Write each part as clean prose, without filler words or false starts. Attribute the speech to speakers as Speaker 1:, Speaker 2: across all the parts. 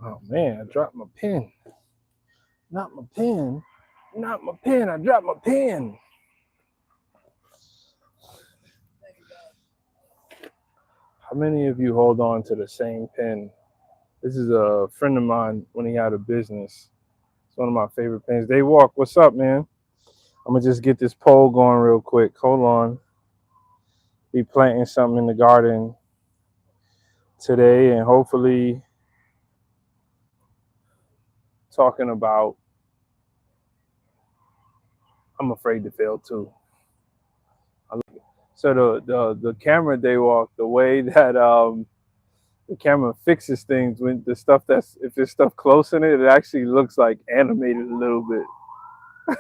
Speaker 1: Oh man, I dropped my pen. Not my pen. Not my pen. I dropped my pen. How many of you hold on to the same pen? This is a friend of mine when he had a business. It's one of my favorite pens. They walk. What's up, man? I'm gonna just get this poll going real quick. Hold on. Be planting something in the garden today and hopefully talking about I'm afraid to fail too. So the camera day walk, the way that the camera fixes things when the stuff that's if there's stuff close in it, it actually looks like animated a little bit.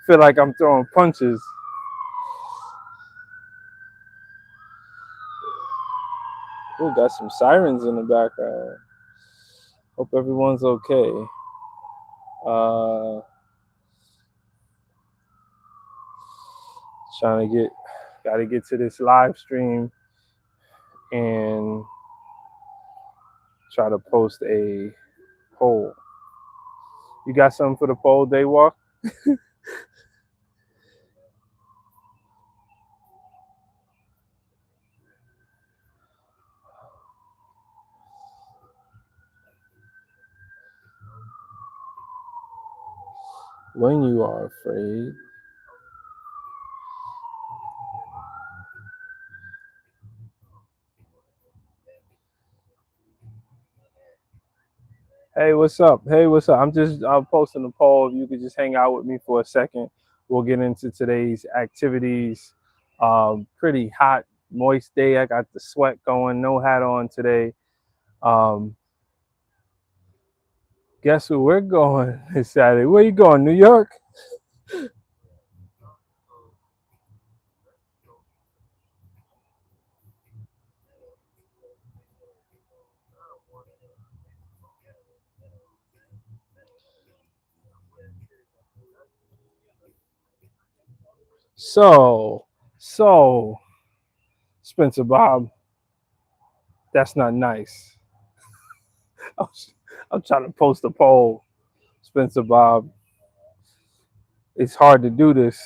Speaker 1: Feel like I'm throwing punches. Ooh, got some sirens in the background. Hope everyone's okay. Uh, Got to get to this live stream and try to post a poll. You got something for the poll, day walk? When you are afraid. Hey, what's up? Hey, what's up? I'm posting a poll. If you could just hang out with me for a second, we'll get into today's activities. Pretty hot, moist day. I got the sweat going. No hat on today. Um, guess where we're going this Saturday? Where you going? New York? So, Spencer Bob, that's not nice. I'm trying to post a poll, Spencer Bob. It's hard to do this.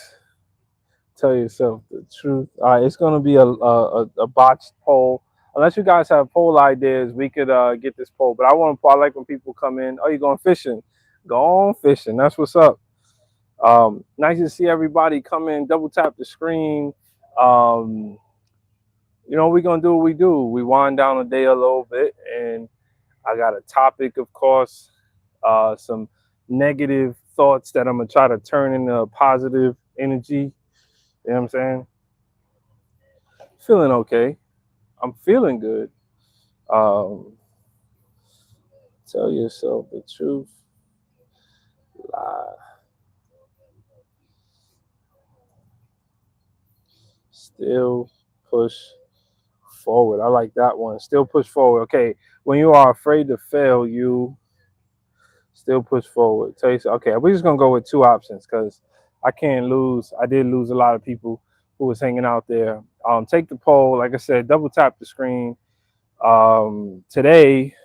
Speaker 1: Tell yourself the truth. All right, it's going to be a botched poll. Unless you guys have poll ideas, we could get this poll. But I like when people come in. Oh, you going fishing? Go on fishing. That's what's up. Nice to see everybody come in. Double tap the screen. Um, we're gonna do what we do. We wind down the day a little bit, and I got a topic, of course, some negative thoughts that I'm gonna try to turn into positive energy. You know what I'm saying? Feeling okay. I'm feeling good. Um, Tell yourself the truth. Lie. Still push forward. I like that one. Still push forward. Okay. When you are afraid to fail, you still push forward. Tell yourself, okay, we're just gonna go with two options because I can't lose. I did lose a lot of people who was hanging out there. Take the poll. Like I said, double tap the screen. Today,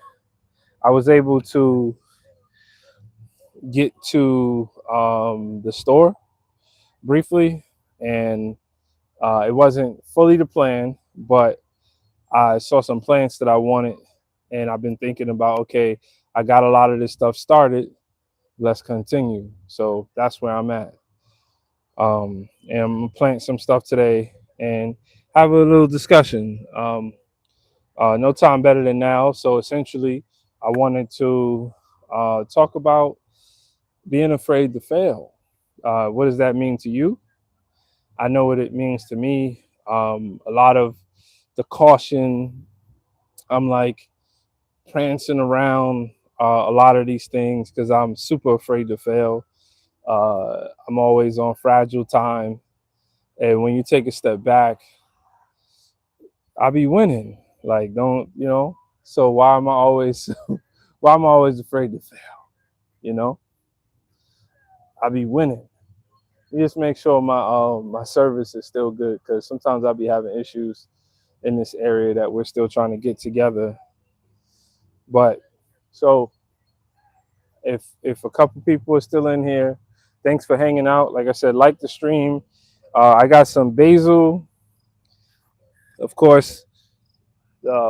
Speaker 1: I was able to get to the store briefly, and it wasn't fully the plan, but I saw some plants that I wanted, and I've been thinking about, okay, I got a lot of this stuff started. Let's continue. So that's where I'm at. And I'm gonna plant some stuff today and have a little discussion. No time better than now. So essentially, I wanted to talk about being afraid to fail. What does that mean to you? I know what it means to me. A lot of the caution, I'm like prancing around a lot of these things because I'm super afraid to fail. I'm always on fragile time. And when you take a step back, I'll be winning. Like, don't, So why am I always, why am I always afraid to fail? You know, I'll be winning. You just make sure my service is still good because sometimes I'll be having issues in this area that we're still trying to get together. But So if a couple people are still in here, thanks for hanging out. Like I said, like the stream. I got some basil, of course,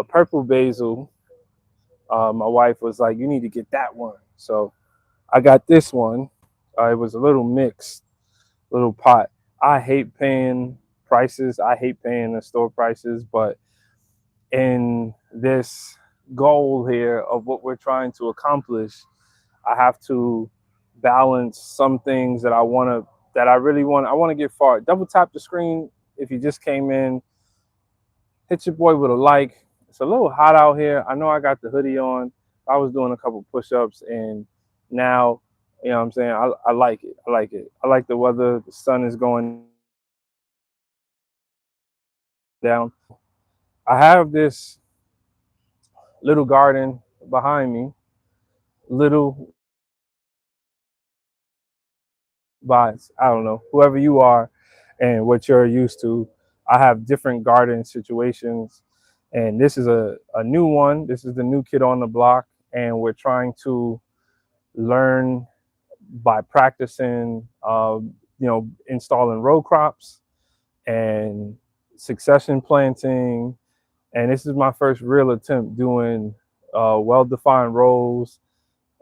Speaker 1: purple basil. My wife was like, "You need to get that one." So I got this one. It was a little mixed, little pot. I hate paying prices. I hate paying the store prices, but in this goal here of what we're trying to accomplish, I have to balance some things that that I really want. I want to get far. Double tap the screen if you just came in. Hit your boy with a like. It's a little hot out here. I know I got the hoodie on. I was doing a couple push-ups, and now, you know what I'm saying? I like it. I like it. I like the weather. The sun is going down. I have this little garden behind me, little by, I don't know, whoever you are and what you're used to. I have different garden situations, and this is a new one. This is the new kid on the block, and we're trying to learn by practicing, installing row crops and succession planting. And this is my first real attempt doing well-defined rows.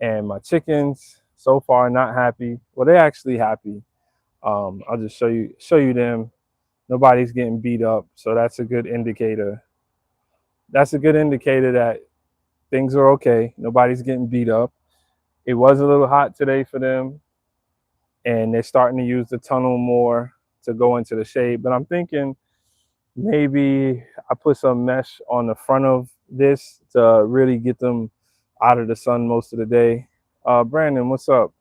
Speaker 1: And my chickens so far not happy. Well, they're actually happy. I'll just show you them. Nobody's getting beat up, so that's a good indicator. That's a good indicator that things are okay. Nobody's getting beat up. It was a little hot today for them, and they're starting to use the tunnel more to go into the shade. But I'm thinking maybe I put some mesh on the front of this to really get them out of the sun most of the day. Brandon, what's up?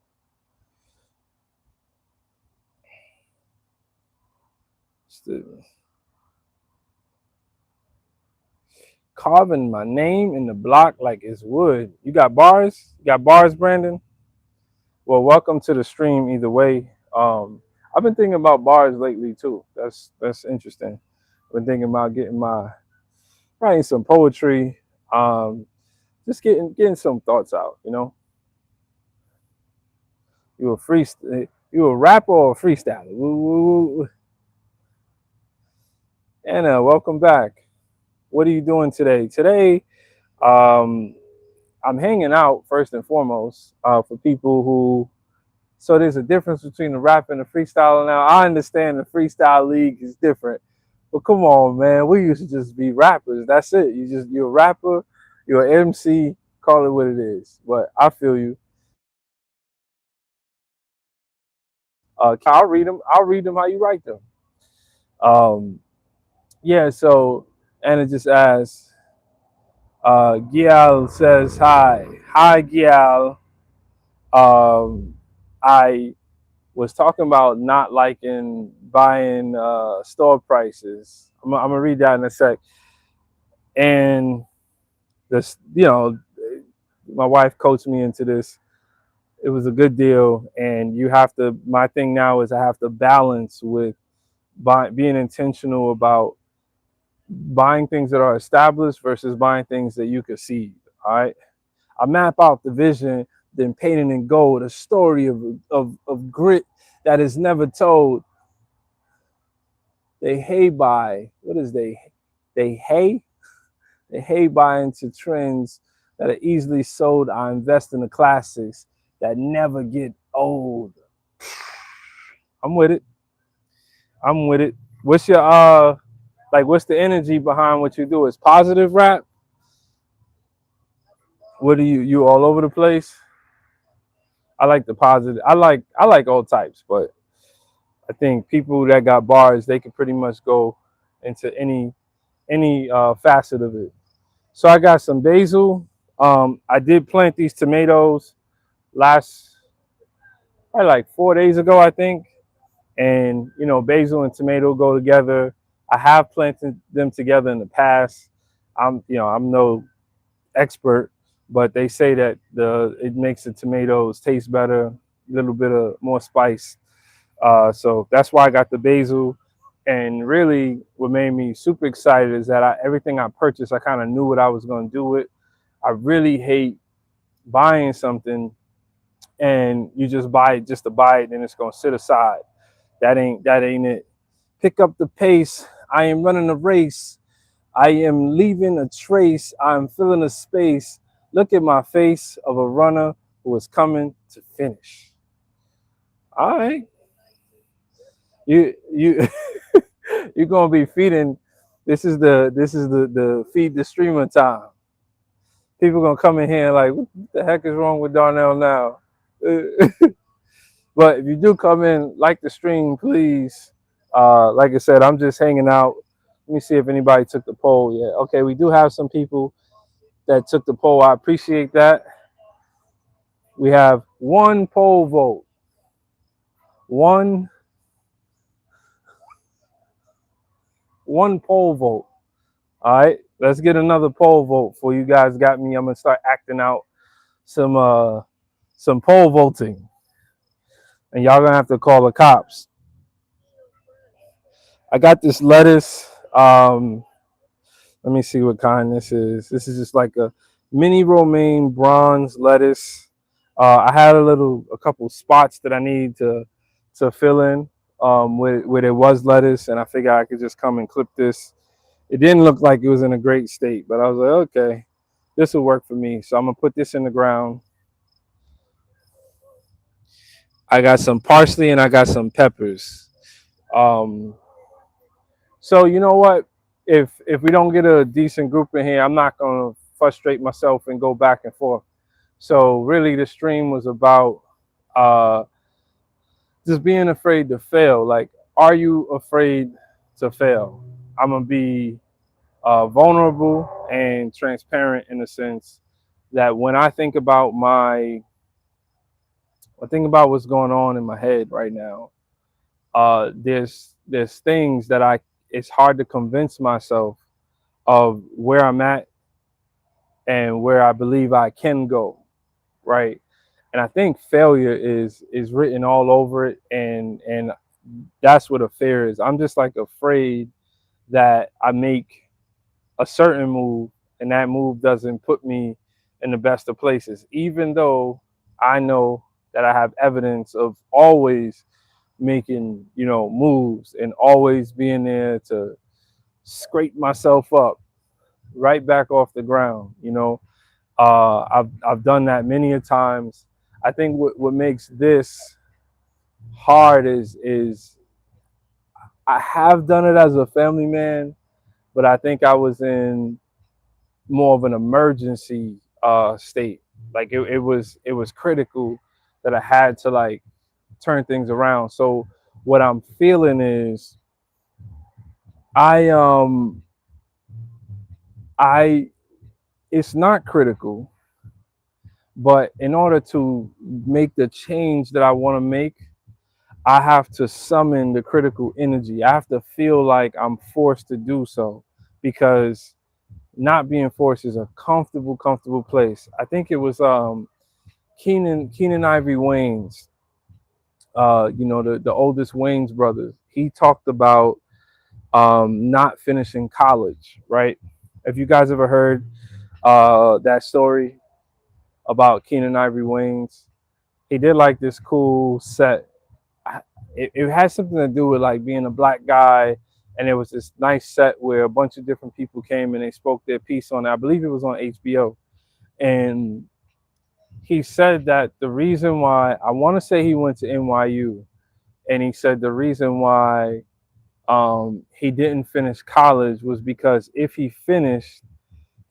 Speaker 1: Carving my name in the block like it's wood. You got bars? You got bars, Brandon? Well, welcome to the stream either way. I've been thinking about bars lately too. That's interesting. I've been thinking about getting my writing some poetry, just getting some thoughts out. You a rapper or a freestyler? Woo, woo, woo. Anna, welcome back. What are you doing today? Today, um, I'm hanging out first and foremost for people who. So there's a difference between the rap and the freestyle. Now I understand the freestyle league is different, but come on, man, we used to just be rappers. That's it. You're a rapper, you're an MC. Call it what it is. But I feel you. I'll read them. I'll read them how you write them. Um, yeah. So Anna just asks. Gial says hi. Hi, Gial. Um, I was talking about not liking buying store prices. I'm gonna read that in a sec. And this, my wife coached me into this. It was a good deal, and you have to. My thing now is I have to balance with being intentional about buying things that are established versus buying things that you could see. All right, I map out the vision, then painting in gold a story of grit that is never told. They hay by what is they hay they hay by into trends that are easily sold. I invest in the classics that never get old. I'm with it. I'm with it. What's your what's the energy behind what you do? Is positive rap? What are you all over the place? I like the positive. I like all types, but I think people that got bars, they can pretty much go into any facet of it. So I got some basil. I did plant these tomatoes last probably like 4 days ago, I think. And basil and tomato go together. I have planted them together in the past. I'm no expert, but they say that it makes the tomatoes taste better, a little bit of more spice. So that's why I got the basil. And really, what made me super excited is that everything I purchased, I kind of knew what I was going to do with. I really hate buying something and you just buy it just to buy it and it's gonna sit aside. That ain't it. Pick up the pace. I am running a race. I am leaving a trace. I'm filling a space. Look at my face of a runner who is coming to finish. All right. You you're gonna be feeding. This is the feed the streamer time. People gonna come in here like, what the heck is wrong with Darnell now? But if you do come in, like the stream, please. Like I said, I'm just hanging out. Let me see if anybody took the poll yet. Okay, we do have some people that took the poll. I appreciate that. We have one poll vote. One one poll vote. All right, let's get another poll vote for you guys. Got me. I'm gonna start acting out some poll voting, and y'all gonna have to call the cops. I got this lettuce. Let me see what kind this is. This is just like a mini romaine bronze lettuce. I had a couple spots that I need to fill in where there was lettuce, and I figured I could just come and clip this. It didn't look like it was in a great state, but I was like, okay, this will work for me. So I'm gonna put this in the ground. I got some parsley and I got some peppers. Um, so you know what? If we don't get a decent group in here, I'm not gonna frustrate myself and go back and forth. So really, the stream was about uh, just being afraid to fail. Like, are you afraid to fail? I'm gonna be vulnerable and transparent in the sense that when I think about what's going on in my head right now. There's things that it's hard to convince myself of where I'm at and where I believe I can go, right? And I think failure is written all over it, and that's what a fear is. I'm just like afraid that I make a certain move and that move doesn't put me in the best of places, even though I know that I have evidence of always making, moves and always being there to scrape myself up right back off the ground. I've done that many a times. I think what makes this hard is I have done it as a family man, but I think I was in more of an emergency state. Like it was critical that I had to like turn things around. So what I'm feeling is I I it's not critical, but in order to make the change that I want to make, I have to summon the critical energy. I have to feel like I'm forced to do so, because not being forced is a comfortable place. I think it was Keenan Ivory Wayans, the oldest Wayans brothers. He talked about not finishing college, right? Have you guys ever heard that story about Keenan Ivory Wayans? He did like this cool set. It had something to do with like being a black guy, and it was this nice set where a bunch of different people came and they spoke their piece on it. I believe it was on HBO, and he said that the reason why, I want to say he went to NYU, and he said the reason why he didn't finish college was because if he finished,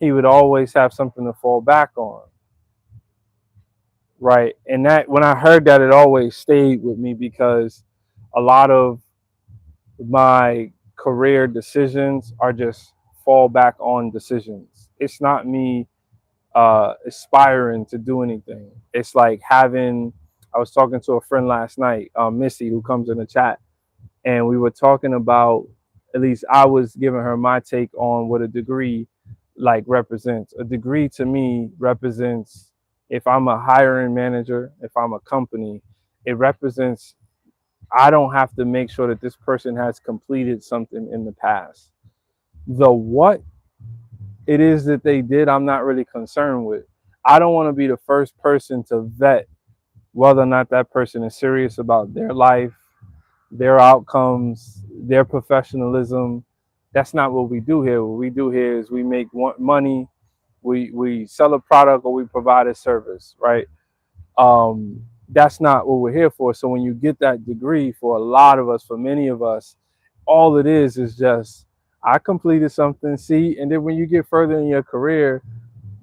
Speaker 1: he would always have something to fall back on. Right. And that, when I heard that, it always stayed with me, because a lot of my career decisions are just fall back on decisions. It's not me aspiring to do anything. It's like I was talking to a friend last night, Missy, who comes in the chat, and we were talking about, at least I was giving her my take on what a degree like represents. A degree to me represents, if I'm a hiring manager, if I'm a company, it represents, I don't have to make sure that this person has completed something in the past. The what it is that they did, I'm not really concerned with. I don't want to be the first person to vet whether or not that person is serious about their life, their outcomes, their professionalism. That's not what we do here. What we do here is we make money, we sell a product, or we provide a service, right? That's not what we're here for. So when you get that degree, for a lot of us, for many of us, all it is just I completed something. See, and then when you get further in your career,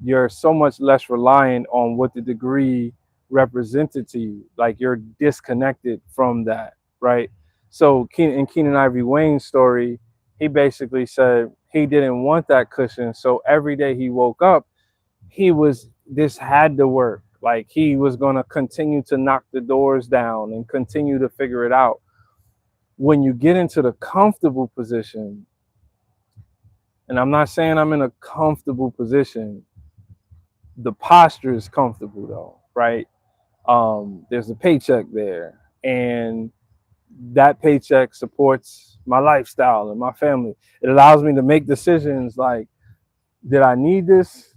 Speaker 1: you're so much less reliant on what the degree represented to you. Like you're disconnected from that, right? So in Keenan Ivory Wayne's story, he basically said he didn't want that cushion. So every day he woke up, this had to work. Like he was going to continue to knock the doors down and continue to figure it out. When you get into the comfortable position, and I'm not saying I'm in a comfortable position, the posture is comfortable though, right? There's a paycheck there, and that paycheck supports my lifestyle and my family. It allows me to make decisions like, did I need this,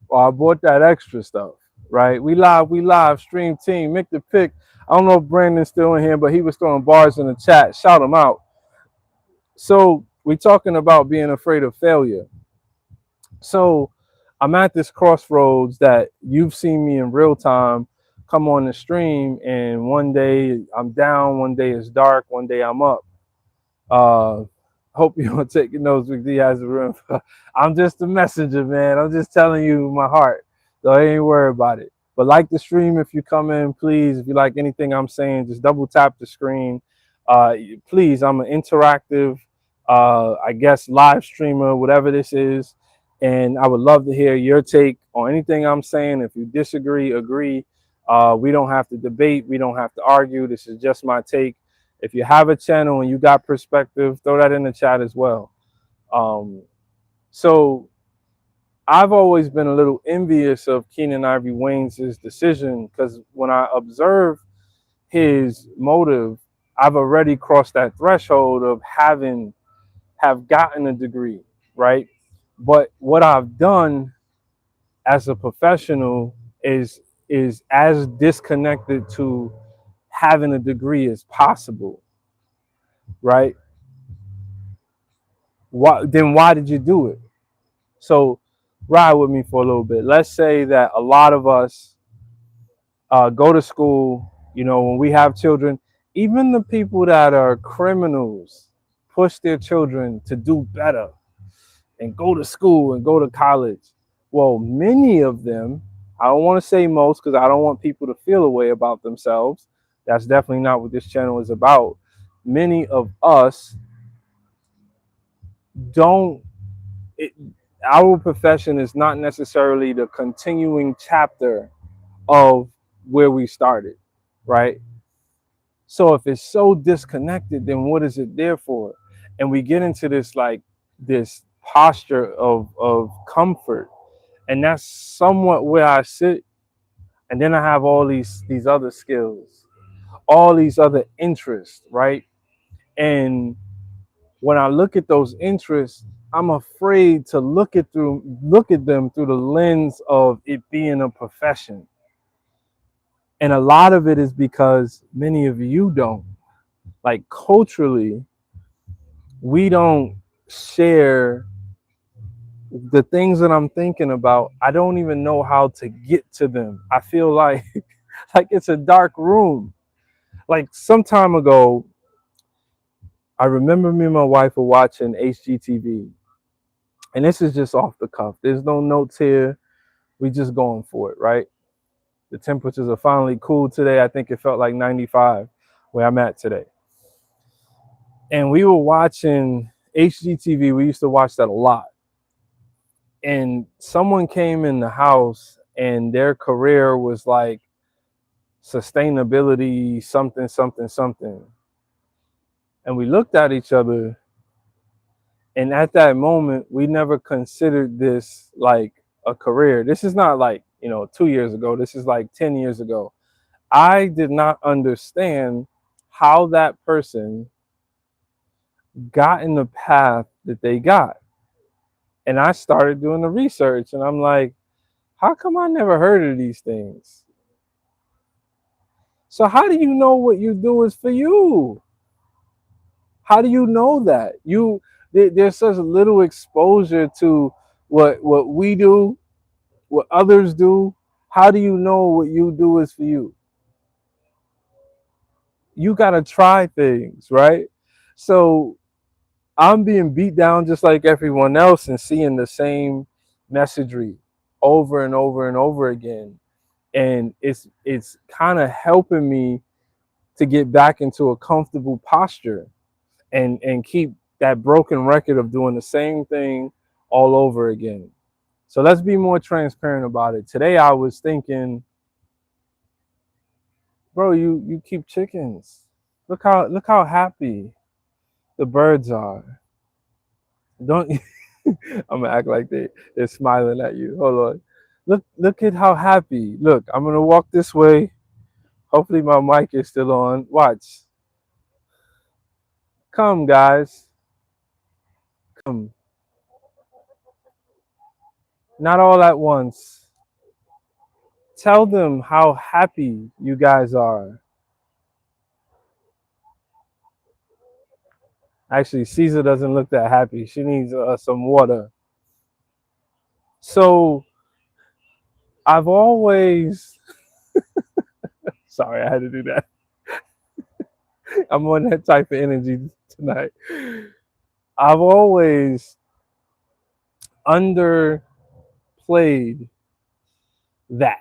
Speaker 1: or I bought that extra stuff, right? We live stream team, make the pick. I don't know if Brandon's still in here, but he was throwing bars in the chat. Shout him out. So we're talking about being afraid of failure. So I'm at this crossroads that you've seen me in real time come on the stream, and one day I'm down, one day it's dark, one day I'm up. Uh, Hope you don't take your notes with has a room. I'm just a messenger, man. I'm just telling you my heart. So I ain't worried about it. But like the stream if you come in, please. If you like anything I'm saying, just double tap the screen. Please, I'm an interactive, I guess, live streamer, whatever this is. And I would love to hear your take on anything I'm saying. If you disagree, agree. We don't have to debate. We don't have to argue. This is just my take. If you have a channel and you got perspective, throw that in the chat as well. So I've always been a little envious of Keenan Ivory Wayne's decision, because when I observe his motive, I've already crossed that threshold of have gotten a degree, right? But what I've done as a professional is as disconnected to having a degree as possible, right? Why did you do it? So ride with me for a little bit. Let's say that a lot of us go to school, when we have children, even the people that are criminals push their children to do better and go to school and go to college. Well, many of them, I don't want to say most because I don't want people to feel a way about themselves. That's definitely not what this channel is about. Many of us don't, it, our profession is not necessarily the continuing chapter of where we started, right? So if it's so disconnected, then what is it there for? And we get into this posture of comfort, and that's somewhat where I sit. And then I have all these other skills, all these other interests, right? And when I look at those interests, I'm afraid to look at them through the lens of it being a profession. And a lot of it is because many of you don't. Like culturally, we don't share the things that I'm thinking about. I don't even know how to get to them. I feel like like it's a dark room. Like some time ago, I remember me and my wife were watching HGTV. And this is just off the cuff. There's no notes here. We just going for it, right? The temperatures are finally cool today. I think it felt like 95 where I'm at today. And we were watching HGTV. We used to watch that a lot. And someone came in the house and their career was like sustainability, something, something, something. And we looked at each other. And at that moment, we never considered this like a career. This is not like, 2 years ago. This is like 10 years ago. I did not understand how that person got in the path that they got. And I started doing the research, and I'm like, How come I never heard of these things? So how do you know what you do is for you? How do you know that? There's such little exposure to what we do, what others do. How do you know what you do is for you? You gotta try things, right? So I'm being beat down just like everyone else and seeing the same messagery over and over and over again. And it's kind of helping me to get back into a comfortable posture and keep that broken record of doing the same thing all over again. So let's be more transparent about it. Today I was thinking, bro, you keep chickens. Look how happy the birds are. Don't I'm gonna act like they're smiling at you. Hold on. Look at how happy. Look, I'm gonna walk this way. Hopefully my mic is still on. Watch. Come guys. Come. Not all at once. Tell them how happy you guys are. Actually, Caesar doesn't look that happy. She needs some water. So I've always, sorry, I had to do that. I'm on that type of energy tonight. I've always underplayed that.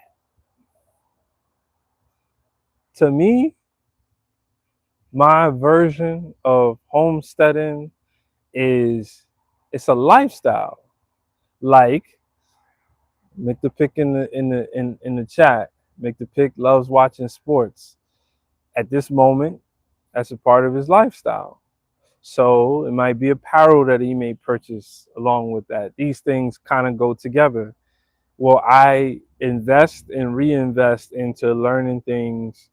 Speaker 1: To me, my version of homesteading is it's a lifestyle. Like make the pick in the chat. Make the pick loves watching sports. At this moment, that's a part of his lifestyle. So it might be apparel that he may purchase along with that. These things kind of go together. Well, I invest and reinvest into learning things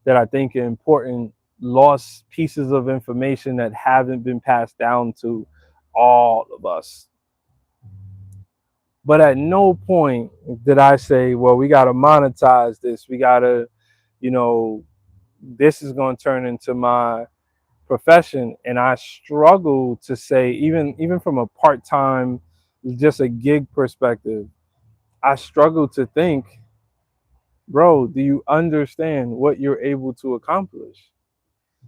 Speaker 1: that I think are important, lost pieces of information that haven't been passed down to all of us. But at no point did I say, well, we got to monetize this. We got to, you know, this is going to turn into my profession. And I struggle to say, even from a part-time, just a gig perspective, I struggle to think, bro, do you understand what you're able to accomplish?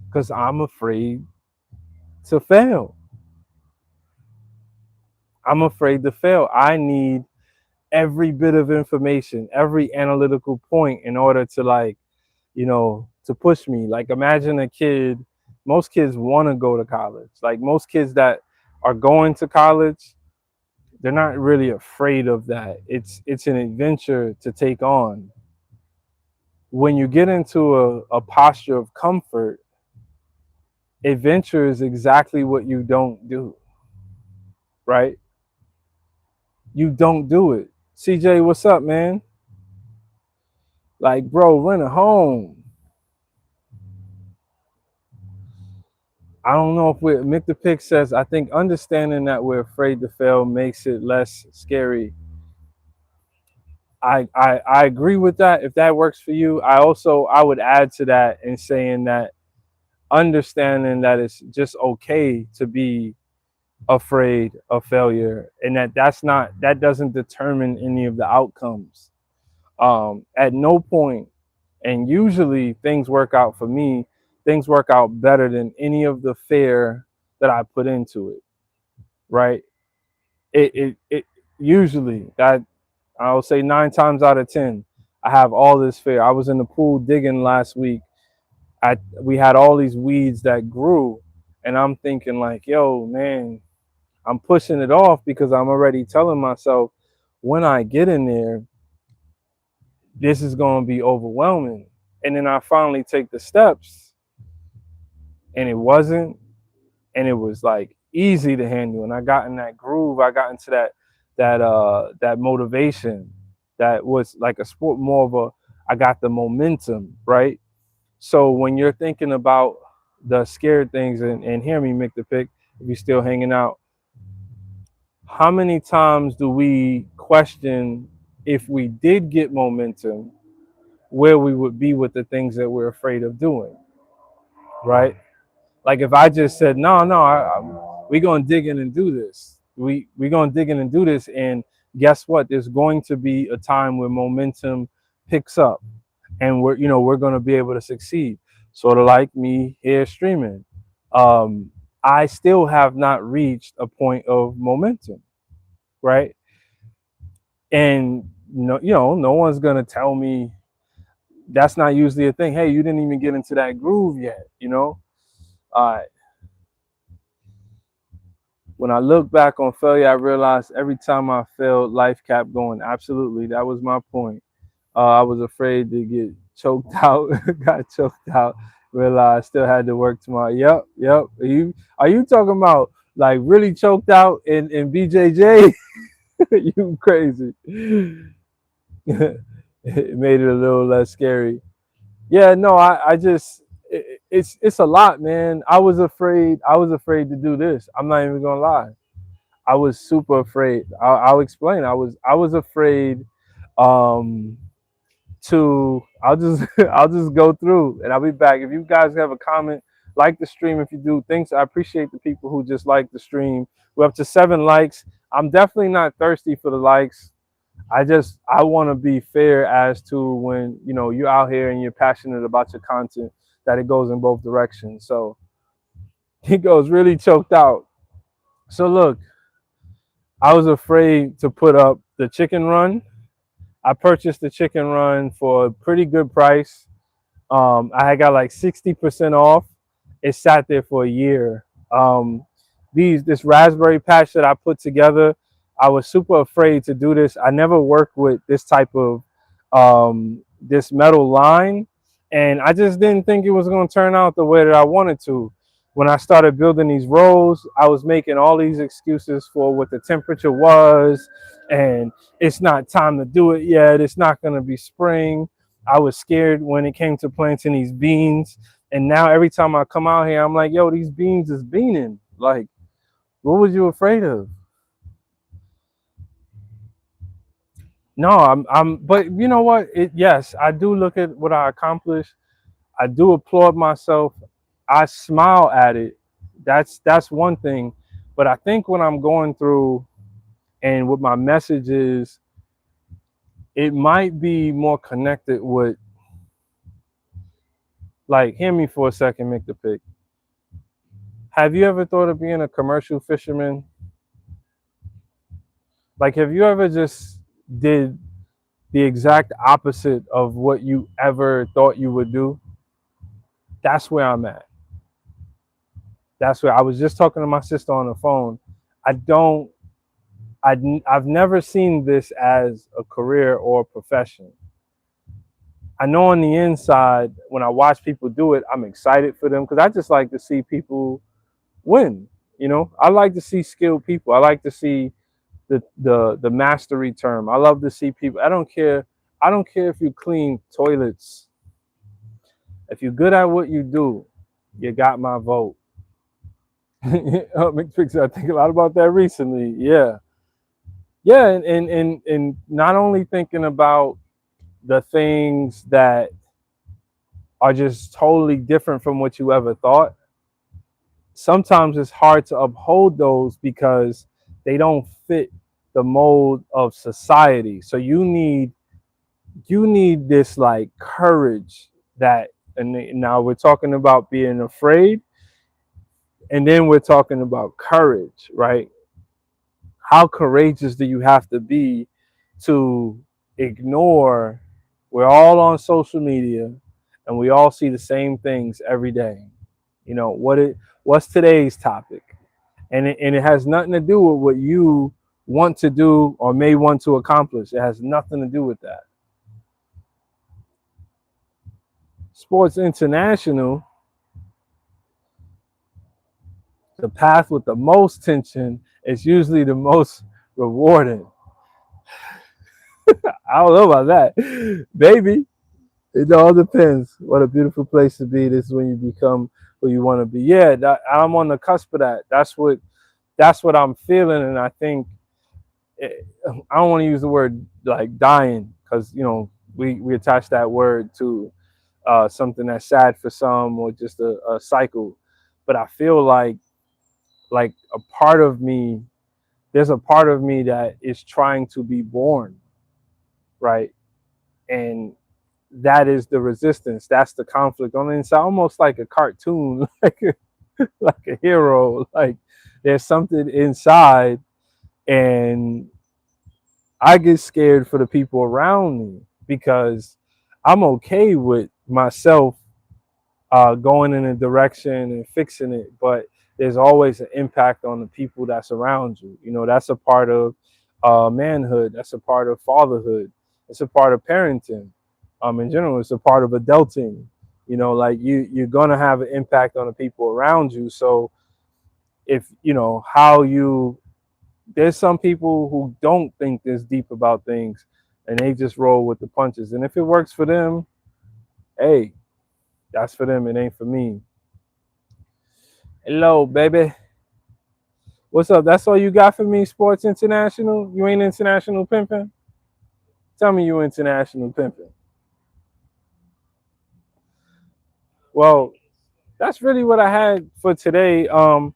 Speaker 1: Because I'm afraid to fail. I'm afraid to fail. I need every bit of information, every analytical point in order to to push me. Like imagine a kid, most kids want to go to college. Like most kids that are going to college, they're not really afraid of that. It's an adventure to take on. When you get into a posture of comfort, adventure is exactly what you don't do, right? You don't do it. CJ, what's up, man? Like, bro, rent a home. I don't know if we're Mick the Pick says, I think understanding that we're afraid to fail makes it less scary. I agree with that. If that works for you, I would add to that in saying that understanding that it's just okay to be afraid of failure and that doesn't determine any of the outcomes. At no point, and usually things work out for me, things work out better than any of the fear that I put into it, right? It usually that I'll say 9 times out of 10, I have all this fear. I was in the pool digging last week. We had all these weeds that grew, and I'm thinking like, yo, man, I'm pushing it off because I'm already telling myself when I get in there, this is going to be overwhelming. And then I finally take the steps, and it wasn't, and it was like easy to handle. And I got in that groove. I got into that motivation that was like a sport, more of a, I got the momentum, right? So when you're thinking about the scared things, and hear me make the pick, if you're still hanging out, how many times do we question if we did get momentum, where we would be with the things that we're afraid of doing, right? Like if I just said, no, no, we're gonna dig in and do this. We're gonna dig in and do this, and guess what? There's going to be a time where momentum picks up, and we're gonna be able to succeed. Sort of like me here streaming. Um, I still have not reached a point of momentum, right? And no one's gonna tell me that's not usually a thing. Hey, you didn't even get into that groove yet, Uh, when I look back on failure, I realized every time I failed, life kept going. Absolutely, that was my point. I was afraid to get choked out, got choked out. Realized I still had to work tomorrow. Yep, yep. Are you talking about like really choked out in BJJ? You crazy. It made it a little less scary. Yeah, no, I just it's a lot, man. I was afraid to do this. I'm not even gonna lie. I was super afraid. I'll explain. I was afraid um I'll just I'll just go through and I'll be back. If you guys have a comment, like the stream. If you do, thanks. I appreciate the people who just like the stream. We're up to 7 likes. I'm definitely not thirsty for the likes. I want to be fair as to when you're out here and you're passionate about your content, that it goes in both directions. So he goes really choked out. So look, I was afraid to put up the chicken run. I purchased the chicken run for a pretty good price. I had got like 60% off. It sat there for a year. This raspberry patch that I put together, I was super afraid to do this. I never worked with this type of this metal line, and I just didn't think it was going to turn out the way that I wanted to. When I started building these rolls, I was making all these excuses for what the temperature was, and it's not time to do it yet. It's not going to be spring. I was scared when it came to planting these beans. And now every time I come out here, I'm like, yo, these beans is beaning. Like, what was you afraid of? No, but you know what? Yes, I do look at what I accomplished. I do applaud myself. I smile at it. That's one thing. But I think when I'm going through and what my message is, it might be more connected with, like, hear me for a second, make the pick. Have you ever thought of being a commercial fisherman? Like, have you ever just did the exact opposite of what you ever thought you would do? That's where I'm at. That's where I was just talking to my sister on the phone. I don't, I've never seen this as a career or a profession. I know on the inside, when I watch people do it, I'm excited for them because I just like to see people win. I like to see skilled people. I like to see the mastery term. I love to see people. I don't care. I don't care if you clean toilets. If you're good at what you do, you got my vote. McFix, I think a lot about that recently. Yeah. Yeah, and not only thinking about the things that are just totally different from what you ever thought. Sometimes it's hard to uphold those because they don't fit the mold of society. So you need this like courage that, and now we're talking about being afraid, and then we're talking about courage, right? How courageous do you have to be to ignore, we're all on social media and we all see the same things every day. What's today's topic? And it has nothing to do with what you want to do or may want to accomplish. It has nothing to do with that. Sports International, the path with the most tension is usually the most rewarding. I don't know about that. Baby, it all depends. What a beautiful place to be. This is when you become who you want to be. Yeah, I'm on the cusp of that. That's what I'm feeling, and I think I don't want to use the word like dying, because we attach that word to something that's sad for some, or just a cycle. But I feel like a part of me, there's a part of me that is trying to be born, right? And that is the resistance. That's the conflict on the inside, almost like a cartoon, like a hero. Like there's something inside, and I get scared for the people around me, because I'm okay with myself going in a direction and fixing it, but there's always an impact on the people that's around you. That's a part of manhood. That's a part of fatherhood. It's a part of parenting. In general, it's a part of adulting. Like you're gonna have an impact on the people around you. So if how you there's some people who don't think this deep about things, and they just roll with the punches. And if it works for them, hey, that's for them. It ain't for me. Hello, baby. What's up? That's all you got for me, Sports International? You ain't international pimping? Tell me you international pimping. Well, that's really what I had for today. I'm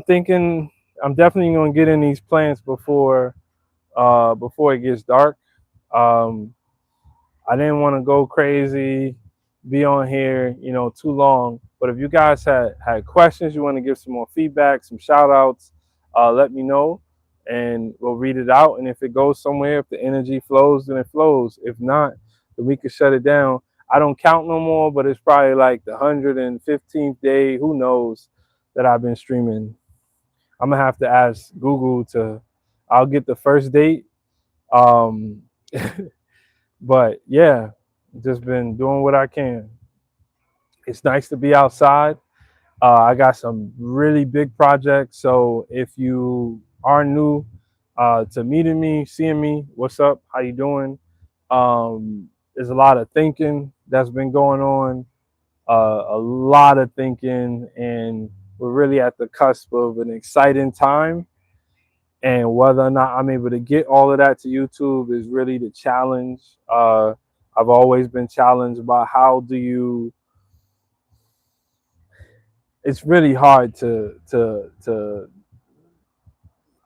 Speaker 1: thinking I'm definitely gonna get in these plants before it gets dark. Um, I didn't want to go crazy, be on here, too long. But if you guys had questions, you want to give some more feedback, some shout outs, let me know, and we'll read it out. And if it goes somewhere, if the energy flows, then it flows. If not, then we can shut it down. I don't count no more, but it's probably like the 115th day, who knows, that I've been streaming. I'm gonna have to ask Google to. I'll get the first date. Um, But yeah, just been doing what I can. It's nice to be outside. I got some really big projects. So if you are new to meeting me, seeing me, what's up? How you doing? There's a lot of thinking that's been going on. A lot of thinking, and we're really at the cusp of an exciting time. And whether or not I'm able to get all of that to YouTube is really the challenge. I've always been challenged by how do you. It's really hard to.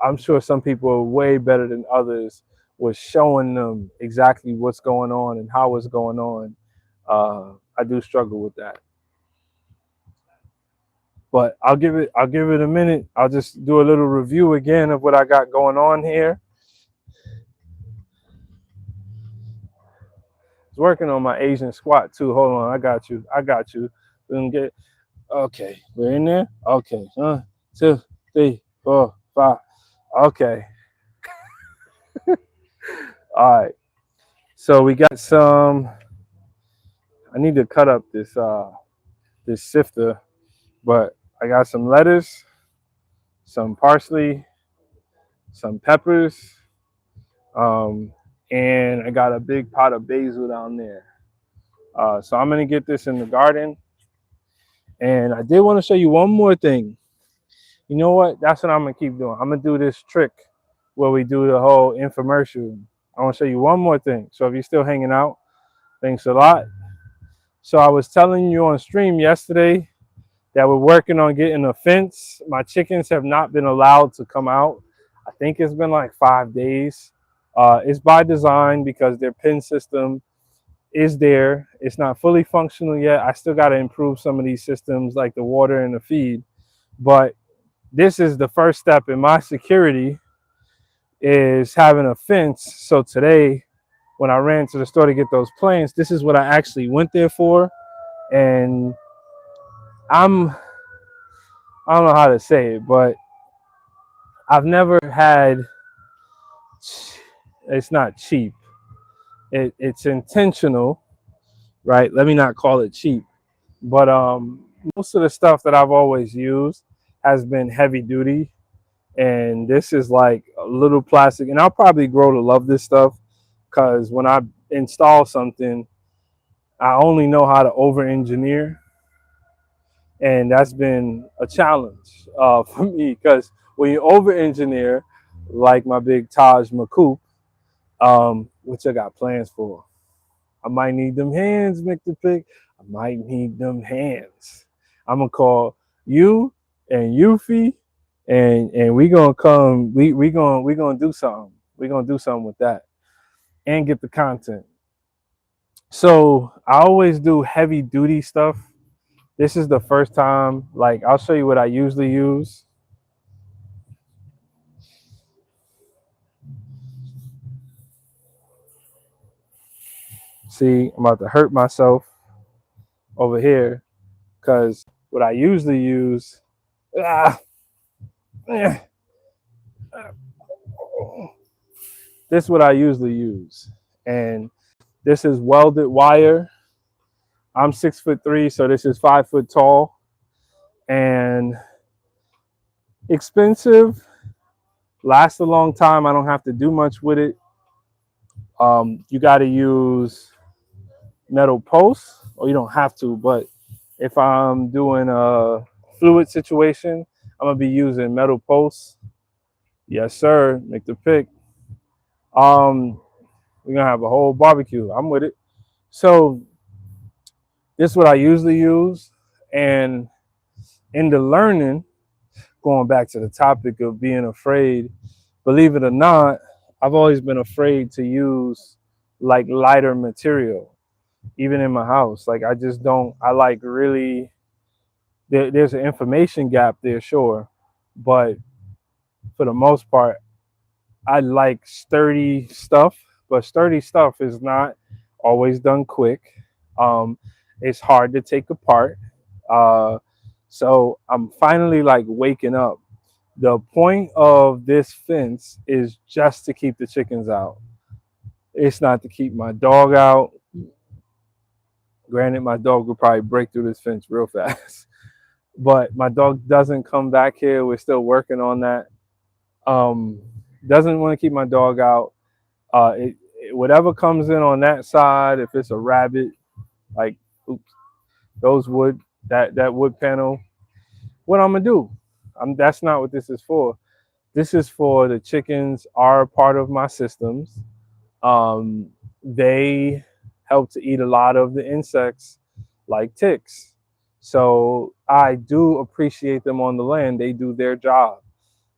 Speaker 1: I'm sure some people are way better than others with showing them exactly what's going on and how it's going on. I do struggle with that, but I'll give it a minute. I'll just do a little review again of what I got going on here. I was working on my Asian squat too. Hold on, I got you. I got you. We can get okay. We're in there. Okay, 2, 3, 4, 5. Okay, all right. So we got some. I need to cut up this sifter, but I got some lettuce, some parsley, some peppers, um, and I got a big pot of basil down there. So I'm gonna get this in the garden. And I did want to show you one more thing. You know what? That's what I'm gonna keep doing. I'm gonna do this trick where we do the whole infomercial. I want to show you one more thing. So if you're still hanging out, thanks a lot. So I was telling you on stream yesterday that we're working on getting a fence. My chickens have not been allowed to come out. I think it's been like 5 days. It's by design because their pen system is there. It's not fully functional yet. I still got to improve some of these systems like the water and the feed. But this is the first step in my security, is having a fence. So today, when I ran to the store to get those plants, this is what I actually went there for. And I'm I don't know how to say it, but I've never had. It's not cheap. It's intentional, right? Let me not call it cheap, but most of the stuff that I've always used has been heavy duty, and this is like a little plastic. And I'll probably grow to love this stuff, because when I install something, I only know how to over engineer, and that's been a challenge for me, because when you over engineer, like my big Taj Macoup, which I got plans for. I might need them hands, make the pick. I might need them hands. I'm gonna call you and Yuffie, and we gonna come. We gonna do something. We gonna do something with that and get the content. So I always do heavy duty stuff. This is the first time. Like I'll show you what I usually use. See, I'm about to hurt myself over here because what I usually use. Ah, eh, this is what I usually use, and this is welded wire. I'm 6'3", so this is 5 foot tall, and expensive. Lasts a long time. I don't have to do much with it. You got to use metal posts, or you don't have to. But if I'm doing a fluid situation, I'm gonna be using metal posts. Yes, sir. Make the pick. We're gonna have a whole barbecue. I'm with it. So this is what I usually use, and in the learning, going back to the topic of being afraid, believe it or not, I've always been afraid to use like lighter material, even in my house. Like I just don't. I like really. There's an information gap there, sure, but for the most part, I like sturdy stuff. But sturdy stuff is not always done quick. Um, it's hard to take apart. Uh, so I'm finally like waking up. The point of this fence is just to keep the chickens out. It's not to keep my dog out. Granted, my dog will probably break through this fence real fast, but my dog doesn't come back here. We're still working on that. Um, doesn't want to keep my dog out. Whatever comes in on that side, if it's a rabbit, like oops, those wood that wood panel, what I'm gonna do? That's not what this is for. This is for the chickens are part of my systems. They help to eat a lot of the insects like ticks. So I do appreciate them on the land. They do their job.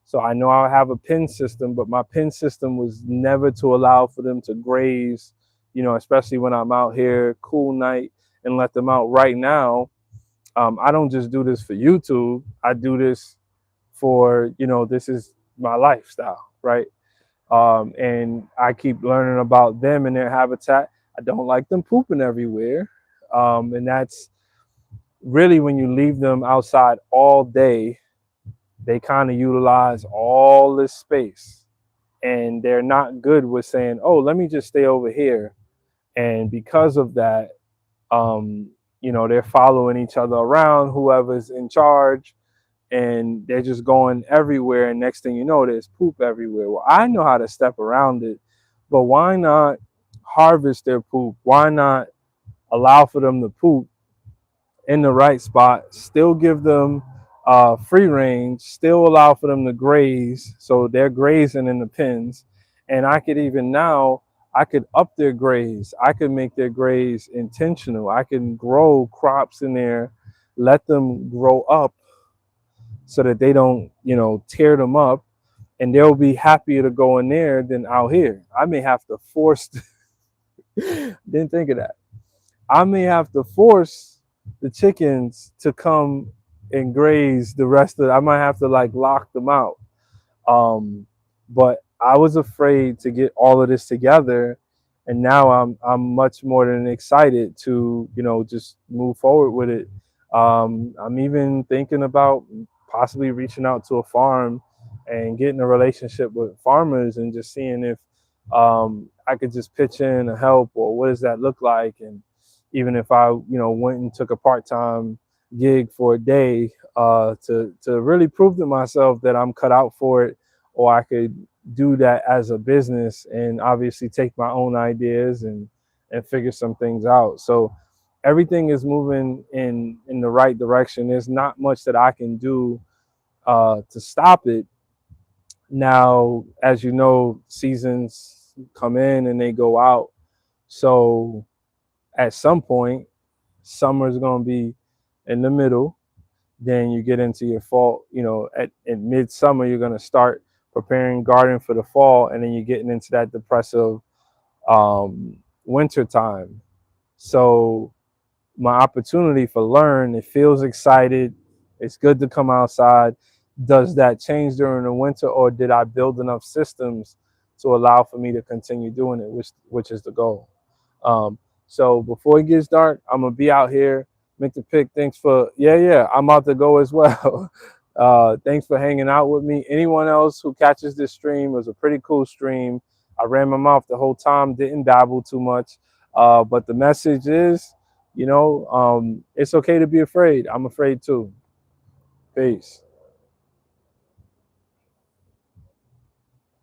Speaker 1: So I know I have a pin system, but my pin system was never to allow for them to graze, especially when I'm out here, cool night, and let them out. Right now, I don't just do this for YouTube. I do this for, this is my lifestyle, right? And I keep learning about them and their habitat. I don't like them pooping everywhere. And that's really when you leave them outside all day, they kind of utilize all this space. And they're not good with saying, oh, let me just stay over here. And because of that, they're following each other around, whoever's in charge, and they're just going everywhere. And next thing you know, there's poop everywhere. Well, I know how to step around it, but why not harvest their poop? Why not allow for them to poop in the right spot, still give them free range, still allow for them to graze, so they're grazing in the pens. And I could even now, I could up their graze. I could make their graze intentional. I can grow crops in there, let them grow up so that they don't, tear them up. And they'll be happier to go in there than out here. I may have to force, didn't think of that. I may have to force the chickens to come and graze the rest of it. I might have to like lock them out. But I was afraid to get all of this together, and now I'm much more than excited to just move forward with it. I'm even thinking about possibly reaching out to a farm and getting a relationship with farmers and just seeing if I could just pitch in a help, or what does that look like. And even if I went and took a part-time gig for a day to really prove to myself that I'm cut out for it, or I could do that as a business and obviously take my own ideas and figure some things out. So everything is moving in the right direction. There's not much that I can do to stop it. Now, as you know, seasons come in and they go out. So at some point, summer's going to be in the middle. Then you get into your fall, in midsummer, you're going to start preparing garden for the fall. And then you're getting into that depressive winter time. So my opportunity for learn, it feels excited. It's good to come outside. Does that change during the winter, or did I build enough systems to allow for me to continue doing it, which is the goal. Um, so before it gets dark, I'm gonna be out here. Make the pick. Thanks for yeah. I'm about to go as well. Thanks for hanging out with me. Anyone else who catches this stream, it was a pretty cool stream. I ran my mouth the whole time, didn't babble too much. But the message is, it's okay to be afraid. I'm afraid too. Peace.